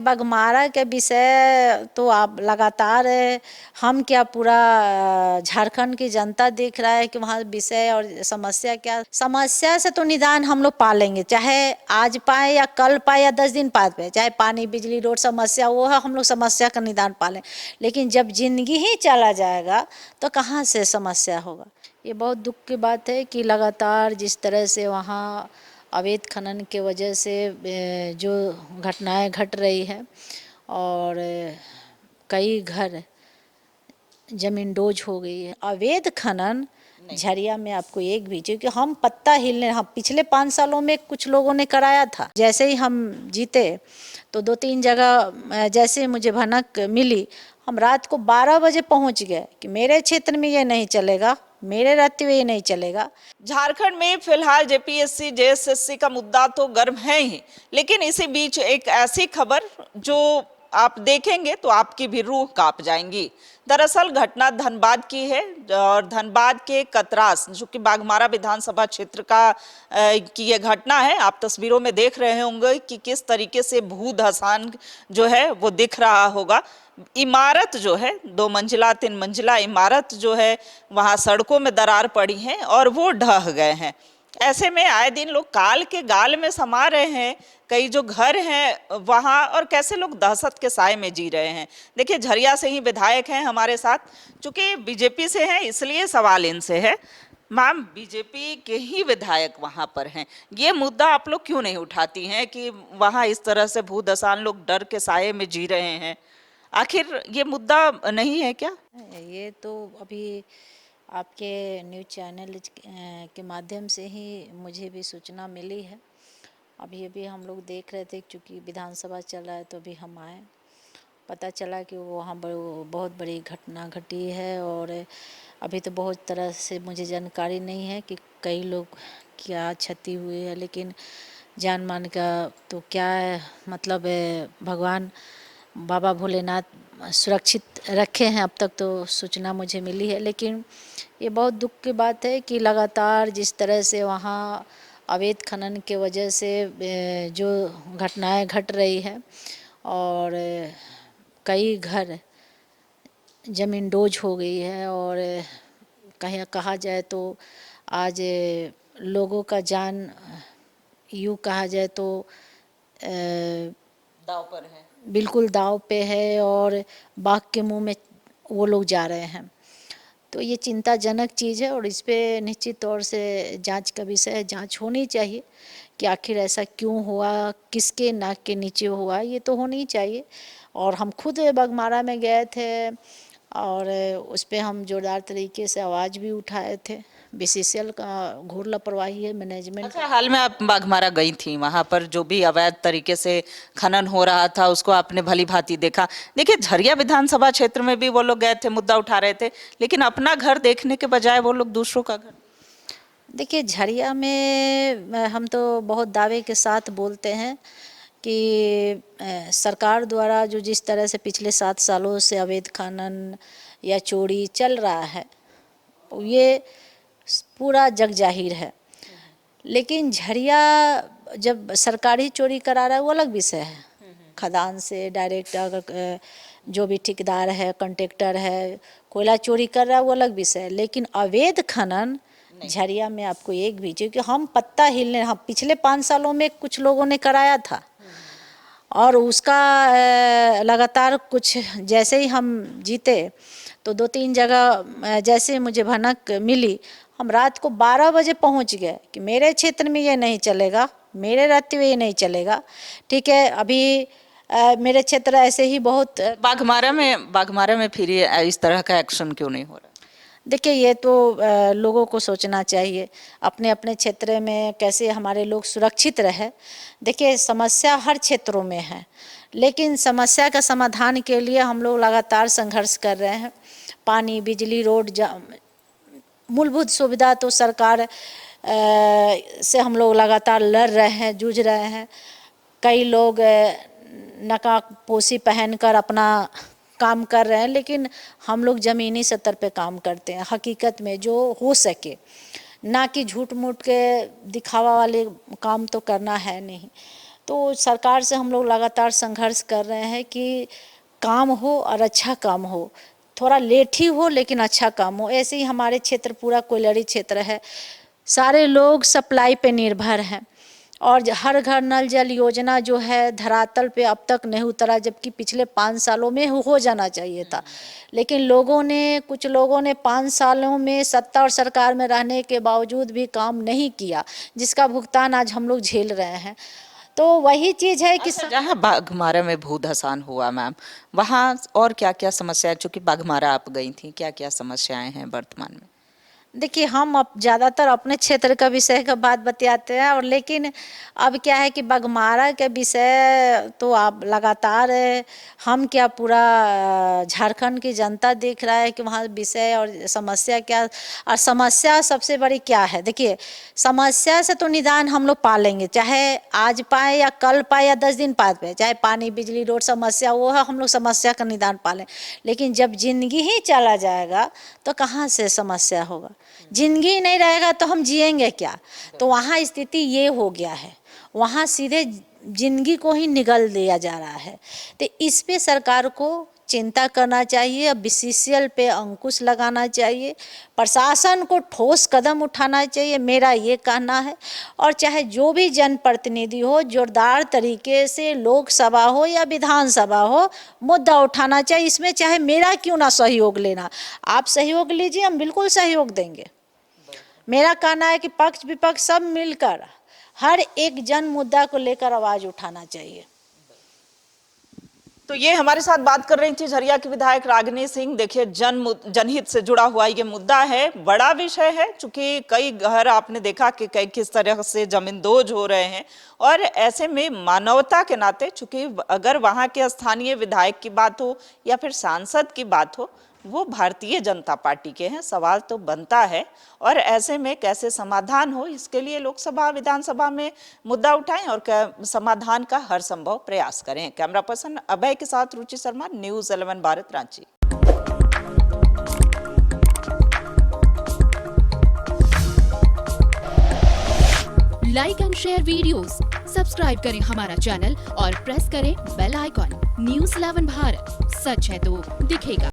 बाघमारा के विषय तो आप लगातार हम क्या पूरा झारखंड की जनता देख रहा है कि वहाँ विषय और समस्या क्या, समस्या से तो निदान हम लोग पा लेंगे, चाहे आज पाए या कल पाए या 10 दिन बाद पाए, चाहे पानी बिजली रोड समस्या वो है, हम लोग समस्या का निदान पा लें। लेकिन जब जिंदगी ही चला जाएगा तो कहाँ से समस्या होगा। ये बहुत दुख की बात है कि लगातार जिस तरह से वहाँ अवैध खनन के वजह से जो घटनाएं घट रही है और कई घर जमीन डोज हो गई है। अवैध खनन झरिया में आपको एक भी, क्योंकि हम पत्ता हिलने, हम पिछले 5 सालों में कुछ लोगों ने कराया था, जैसे ही हम जीते तो 2-3 जगह जैसे मुझे भनक मिली, हम रात को 12 बजे पहुंच गए कि मेरे क्षेत्र में ये नहीं चलेगा, मेरे रहते हुए ये नहीं चलेगा। झारखंड में फिलहाल जेपीएससी जेएसएससी का मुद्दा तो गर्म है ही, लेकिन इसी बीच एक ऐसी खबर जो आप देखेंगे तो आपकी भी रूह कांप जाएंगी। दरअसल घटना धनबाद की है और धनबाद के कतरास, जो कि बाघमारा विधानसभा क्षेत्र का की यह घटना है। आप तस्वीरों में देख रहे होंगे कि किस तरीके से भू धसान जो है वो दिख रहा होगा। इमारत जो है 2 मंजिला 3 मंजिला इमारत जो है वहाँ सड़कों में दरार पड़ी है और वो ढह गए हैं। ऐसे में आए दिन लोग काल के गाल में समा रहे हैं, कई जो घर हैं वहाँ, और कैसे लोग दहशत के साए में जी रहे हैं। देखिए, झरिया से ही विधायक हैं हमारे साथ, चूंकि बीजेपी से हैं इसलिए सवाल इनसे है। मैम, बीजेपी के ही विधायक वहाँ पर हैं, ये मुद्दा आप लोग क्यों नहीं उठाती हैं कि वहाँ इस तरह से भूदसान लोग डर के साए में जी रहे हैं? आखिर ये मुद्दा नहीं है क्या? ये तो अभी आपके न्यूज़ चैनल के माध्यम से ही मुझे भी सूचना मिली है। अभी हम लोग देख रहे थे, क्योंकि विधानसभा चल रहा है तो अभी हम आए, पता चला कि वहाँ बहुत बड़ी घटना घटी है। और अभी तो बहुत तरह से मुझे जानकारी नहीं है कि कई लोग क्या क्षति हुई है, लेकिन जान मान का तो क्या है, मतलब भगवान बाबा भोलेनाथ सुरक्षित रखे हैं। अब तक तो सूचना मुझे मिली है, लेकिन ये बहुत दुख की बात है कि लगातार जिस तरह से वहाँ अवैध खनन के वजह से जो घटनाएं घट रही है और कई घर जमीन डोज हो गई है और कहीं कहा जाए तो आज लोगों का जान यूँ कहा जाए तो दाव पर है, बिल्कुल दाव पे है और बाघ के मुंह में वो लोग जा रहे हैं। तो ये चिंताजनक चीज़ है और इस पे निश्चित तौर से जांच का विषय है, जांच होनी चाहिए कि आखिर ऐसा क्यों हुआ, किसके नाक के नीचे हुआ, ये तो होनी चाहिए। और हम खुद बाघमारा में गए थे और उस पे हम जोरदार तरीके से आवाज़ भी उठाए थे। बीसीसीएल का घोर लापरवाही है मैनेजमेंट। अच्छा, हाल में आप बाघमारा गई थी, वहां पर जो भी अवैध तरीके से खनन हो रहा था उसको आपने भली भांति देखा। देखिए, झरिया विधानसभा क्षेत्र में भी वो लोग गए थे, मुद्दा उठा रहे थे, लेकिन अपना घर देखने के बजाय वो लोग दूसरों का घर। देखिए, झरिया में हम तो बहुत दावे के साथ बोलते हैं कि सरकार द्वारा जो जिस तरह से पिछले 7 सालों से अवैध खनन या चोरी चल रहा है ये पूरा जग जाहिर है। लेकिन झरिया जब सरकारी चोरी करा रहा है वो अलग विषय है। खदान से डायरेक्ट अगर जो भी ठेकेदार है, कॉन्ट्रैक्टर है, कोयला चोरी कर रहा है वो अलग विषय है। लेकिन अवैध खनन झरिया में आपको एक भी, क्योंकि हम पत्ता हिलने, हम पिछले 5 सालों में कुछ लोगों ने कराया था और उसका लगातार कुछ जैसे ही हम जीते तो 2-3 जगह जैसे मुझे भनक मिली, हम रात को 12 बजे पहुंच गए कि मेरे क्षेत्र में ये नहीं चलेगा, मेरे रहते हुए ये नहीं चलेगा। ठीक है, अभी मेरे क्षेत्र ऐसे ही बहुत बाघमारा में फिर ये इस तरह का एक्शन क्यों नहीं हो रहा? देखिए, ये तो लोगों को सोचना चाहिए अपने अपने क्षेत्र में कैसे हमारे लोग सुरक्षित रहे। देखिए, समस्या हर क्षेत्रों में है, लेकिन समस्या का समाधान के लिए हम लोग लगातार संघर्ष कर रहे हैं। पानी, बिजली, रोड, मूलभूत सुविधा तो सरकार से हम लोग लगातार लड़ रहे हैं, जूझ रहे हैं। कई लोग नकाबपोशी पहनकर अपना काम कर रहे हैं, लेकिन हम लोग ज़मीनी स्तर पे काम करते हैं, हकीकत में जो हो सके, ना कि झूठ मूठ के दिखावा वाले काम तो करना है नहीं। तो सरकार से हम लोग लगातार संघर्ष कर रहे हैं कि काम हो और अच्छा काम हो, थोड़ा लेट ही हो लेकिन अच्छा काम हो। ऐसे ही हमारे क्षेत्र पूरा कोयलरी क्षेत्र है, सारे लोग सप्लाई पे निर्भर हैं और हर घर नल जल योजना जो है धरातल पे अब तक नहीं उतरा, जबकि पिछले 5 सालों में हो जाना चाहिए था। लेकिन कुछ लोगों ने 5 सालों में सत्ता और सरकार में रहने के बावजूद भी काम नहीं किया, जिसका भुगतान आज हम लोग झेल रहे हैं। तो वही चीज़ है कि अच्छा, जहाँ बाघमारा में भू धसान हुआ मैम, वहाँ और क्या क्या समस्या, चूंकि बाघमारा आप गई थी, क्या क्या समस्याएं हैं वर्तमान में? देखिए, हम अब ज़्यादातर अपने क्षेत्र का विषय का बात बतियाते हैं, और लेकिन अब क्या है कि बाघमारा के विषय तो आप लगातार हम क्या पूरा झारखंड की जनता देख रहा है कि वहाँ विषय और समस्या क्या, और समस्या सबसे बड़ी क्या है। देखिए, समस्या से तो निदान हम लोग पा लेंगे, चाहे आज पाए या कल पाए या 10 दिन बाद पाए, चाहे पानी बिजली रोड समस्या वो है, हम लोग समस्या का निदान पा लें। लेकिन जब जिंदगी ही चला जाएगा तो कहाँ से समस्या होगा। जिंदगी नहीं रहेगा तो हम जिएंगे क्या। तो वहाँ स्थिति ये हो गया है, वहाँ सीधे जिंदगी को ही निगल दिया जा रहा है। तो इस पे सरकार को चिंता करना चाहिए, अब BCCL पे अंकुश लगाना चाहिए, प्रशासन को ठोस कदम उठाना चाहिए, मेरा ये कहना है। और चाहे जो भी जनप्रतिनिधि हो, जोरदार तरीके से लोकसभा हो या विधानसभा हो, मुद्दा उठाना चाहिए। इसमें चाहे मेरा क्यों ना सहयोग लेना, आप सहयोग लीजिए, हम बिल्कुल सहयोग देंगे। मेरा कहना है कि पक्ष विपक्ष सब मिलकर हर एक जन मुद्दा को लेकर आवाज उठाना चाहिए। तो ये हमारे साथ बात कर रही थी झरिया की विधायक रागिनी सिंह। देखिए, जनहित से जुड़ा हुआ ये मुद्दा है, बड़ा विषय है, चूंकि कई घर आपने देखा कि किस तरह से जमींदोज हो रहे हैं, और ऐसे में मानवता के नाते, चूंकि अगर वहां के स्थानीय विधायक की बात हो या फिर सांसद की बात हो, वो भारतीय जनता पार्टी के हैं, सवाल तो बनता है। और ऐसे में कैसे समाधान हो, इसके लिए लोकसभा विधानसभा में मुद्दा उठाएं और समाधान का हर संभव प्रयास करें। कैमरा पर्सन अभय के साथ Ruchi Sharma, news 11 Bharat, Ranchi. Like and share videos, subscribe करें हमारा चैनल और प्रेस करें बेल आइकॉन। न्यूज़ 11 भारत, सच है तो दिखेगा।